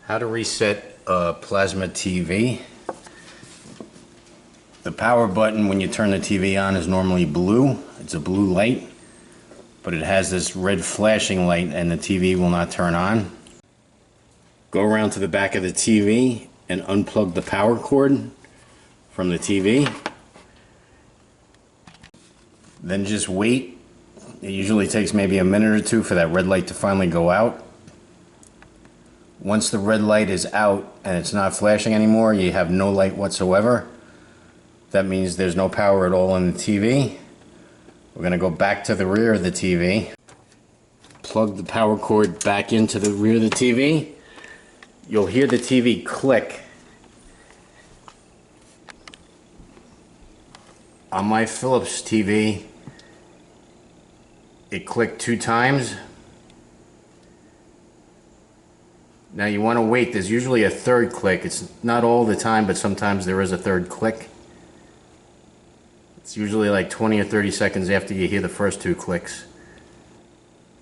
How to reset a plasma TV. The power button when you turn the TV on is normally blue. It's a blue light, but it has this red flashing light and the TV will not turn on. Go around to the back of the TV and unplug the power cord from the TV. Then just wait. It usually takes maybe a minute or two for that red light to finally go out. Once the red light is out and it's not flashing anymore, you have no light whatsoever. That means there's no power at all in the TV. We're going to go back to the rear of the TV. Plug the power cord back into the rear of the TV. You'll hear the TV click. On my Philips TV, it clicked 2 times. Now you want to wait. There's usually a third click. It's not all the time, but sometimes there is a third click. It's usually like 20 or 30 seconds after you hear the first 2 clicks.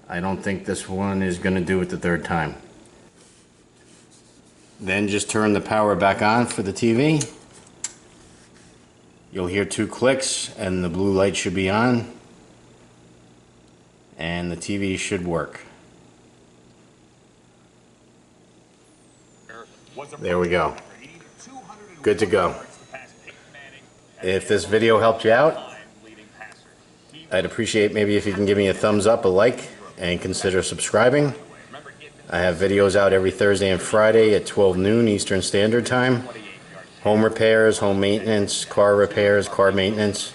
I don't think this one is going to do it the third time. Then just turn the power back on for the TV. You'll hear 2 clicks and the blue light should be on. And the TV should work. There we go. Good to go. If this video helped you out, I'd appreciate maybe if you can give me a thumbs up, a like, and consider subscribing. I have videos out every Thursday and Friday at 12 noon Eastern Standard Time. Home repairs, home maintenance, car repairs, car maintenance.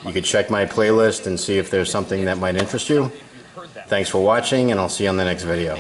You could check my playlist and see if there's something that might interest you. Thanks for watching, and I'll see you on the next video.